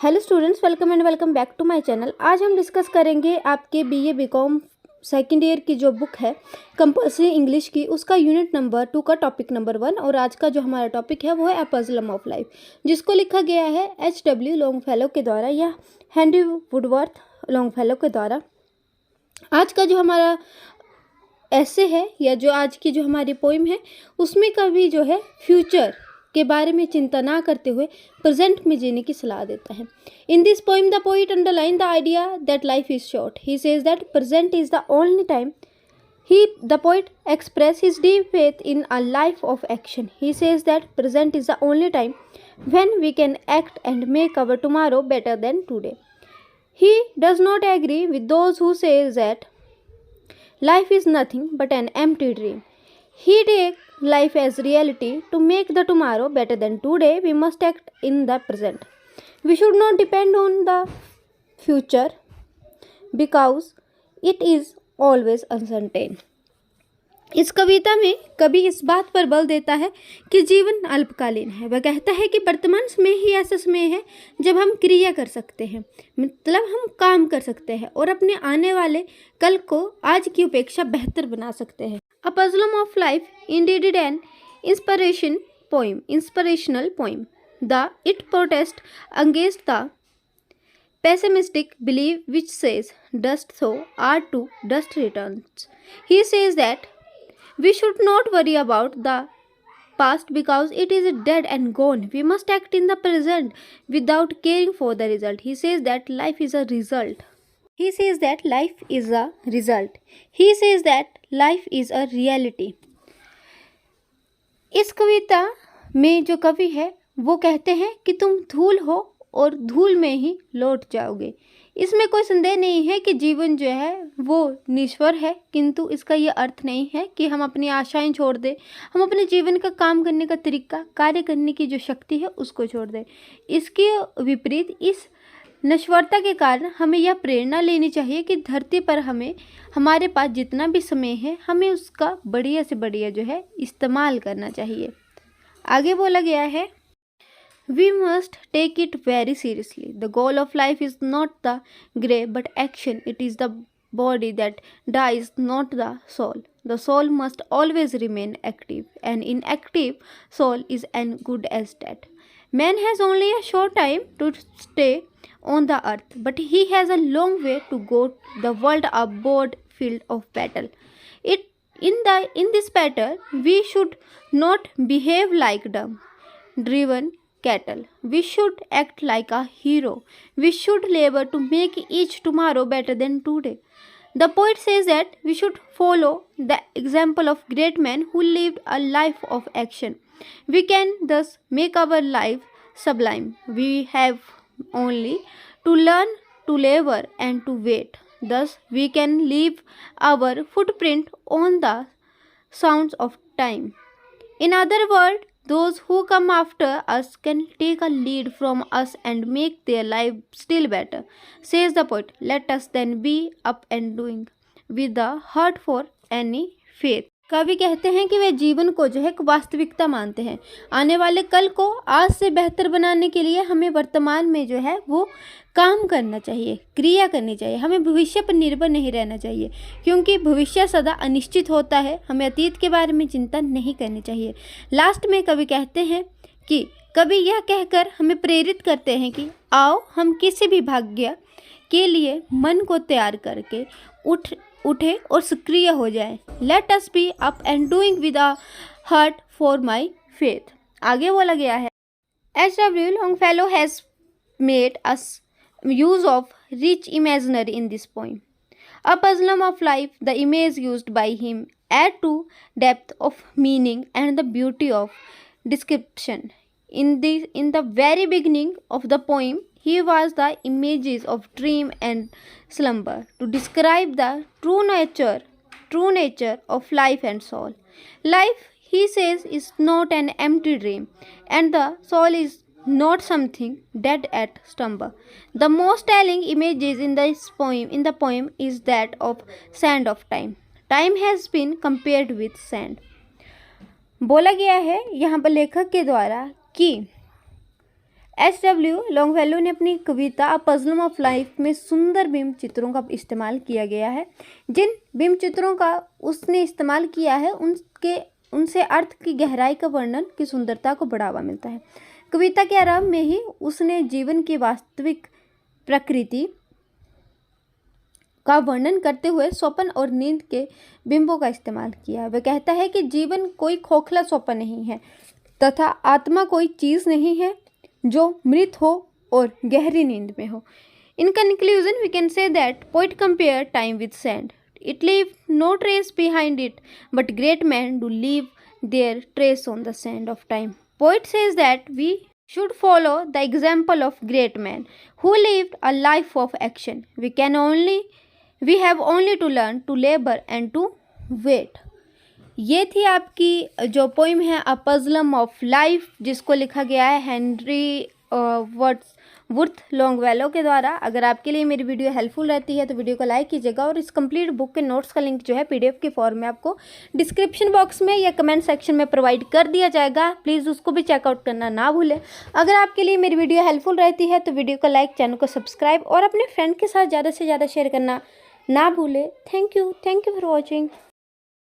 Hello students, welcome and welcome back to my channel. आज हम discuss करेंगे आपके बीए बीकॉम सेकेंड ईयर की जो बुक है कंपल्सरी इंग्लिश की, उसका यूनिट नंबर 2 का टॉपिक नंबर 1। और आज का जो हमारा टॉपिक है वो है ए पजल ऑफ लाइफ, जिसको लिखा गया है H.W. लॉन्गफेलो के द्वारा या हेनरी वुडवर्थ लॉन्गफेलो के द्वारा। आज का जो हमारा ऐसे है या जो आज की जो हमारी पोइम है उसमें कभी जो है फ्यूचर के बारे में चिंता ना करते हुए प्रेजेंट में जीने की सलाह देता है। In this poem the poet underline the idea that life is short. He says that present is the only time the poet express his deep faith in a life of action. He says that present is the only time when we can act and make our tomorrow better than today. He does not agree with those who say that life is nothing but an empty dream. He takes life as reality. To make the tomorrow better than today, we must act in the present. We should not depend on the future because it is always uncertain. इस कविता में कवि इस बात पर बल देता है कि जीवन अल्पकालीन है। वह कहता है कि वर्तमान समय ही ऐसा समय है जब हम क्रिया कर सकते हैं, मतलब हम काम कर सकते हैं और अपने आने वाले कल को आज की अपेक्षा बेहतर बना सकते हैं। A puzzle of life Indeed N inspirational poem the it protest against the pessimistic belief which says dust so are to dust returns. He says that we should not worry about the past because it is dead and gone. We must act in the present without caring for the result. He says that life is a result. He says that life is a result. He says that life is a reality. इस कविता में जो कवि है वो कहते हैं कि तुम धूल हो और धूल में ही लौट जाओगे। इसमें कोई संदेह नहीं है कि जीवन जो है वो निश्वर है, किंतु इसका ये अर्थ नहीं है कि हम अपनी आशाएं छोड़ दें, हम अपने जीवन का काम करने का तरीका, कार्य करने की जो शक्ति है उसको छोड़ दें। इसके विपरीत इस नश्वरता के कारण हमें यह प्रेरणा लेनी चाहिए कि धरती पर हमारे पास जितना भी समय है हमें उसका बढ़िया से बढ़िया जो है इस्तेमाल करना चाहिए। आगे बोला गया है, we must take it very seriously. The goal of life is not the grave but action. It is the body that dies, not the soul. The soul must always remain active. An inactive soul is as good as dead. Man has only a short time to stay on the earth, but he has a long way to go. The world a broad field of battle. In this battle, we should not behave like dumb, driven cattle. We should act like a hero. We should labor to make each tomorrow better than today. The poet says that we should follow the example of great men who lived a life of action. We can thus make our life sublime. We have only to learn to labor and to wait. Thus we can leave our footprint on the sounds of time. In other words, those who come after us can take a lead from us and make their life still better. Says the poet, let us then be up and doing with the heart for any faith. कवि कहते हैं कि वे जीवन को जो है एक वास्तविकता मानते हैं। आने वाले कल को आज से बेहतर बनाने के लिए हमें वर्तमान में जो है वो काम करना चाहिए, क्रिया करनी चाहिए। हमें भविष्य पर निर्भर नहीं रहना चाहिए, क्योंकि भविष्य सदा अनिश्चित होता है। हमें अतीत के बारे में चिंता नहीं करनी चाहिए। लास्ट में कवि कहते हैं कि कवि यह कहकर हमें प्रेरित करते हैं कि आओ हम किसी भी भाग्य के लिए मन को तैयार करके उठे और सक्रिय हो जाए। Let us be up and doing with a heart for my faith. आगे बोला गया है, H.W. Longfellow has made us use of rich imaginary in this poem. A puzzle of life, the image used by him add to depth of meaning and the beauty of description. In the very beginning of the poem, he was the images of dream and slumber to describe the true nature of life and soul. Life, he says, is not an empty dream, and the soul is not something dead at slumber. The most telling images in the poem is that of sand of time. Time has been compared with sand. बोला गया है यहाँ पर लेखक के द्वारा कि एच.डब्ल्यू. Longfellow ने अपनी कविता अ पजल ऑफ लाइफ में सुंदर बिंब चित्रों का इस्तेमाल किया गया है। जिन बिंब चित्रों का उसने इस्तेमाल किया है उनसे अर्थ की गहराई का वर्णन की सुंदरता को बढ़ावा मिलता है। कविता के आरंभ में ही उसने जीवन की वास्तविक प्रकृति का वर्णन करते हुए स्वप्न और नींद के बिंबों का इस्तेमाल किया। वह कहता है कि जीवन कोई खोखला स्वप्न नहीं है तथा आत्मा कोई चीज़ नहीं है जो मृत हो और गहरी नींद में हो। In conclusion we can say that poet compare time with sand, it leave no trace behind it but great man do leave their trace on the sand of time. Poet says that we should follow the example of great men who lived a life of action. We have only to learn to labor and to wait. ये थी आपकी जो poem है अ पजलम of life, जिसको लिखा गया है Henry worth Longfellow के द्वारा। अगर आपके लिए मेरी वीडियो हेल्पफुल रहती है तो वीडियो को लाइक कीजिएगा और इस कंप्लीट बुक के नोट्स का लिंक जो है पीडीएफ के फॉर्म में आपको डिस्क्रिप्शन बॉक्स में या कमेंट सेक्शन में प्रोवाइड कर दिया जाएगा। प्लीज़ उसको भी चेकआउट करना ना भूलें। अगर आपके लिए मेरी वीडियो हेल्पफुल रहती है तो वीडियो को लाइक, चैनल को सब्सक्राइब और अपने फ्रेंड के साथ ज़्यादा से ज़्यादा शेयर करना ना भूलें। Thank you for watching.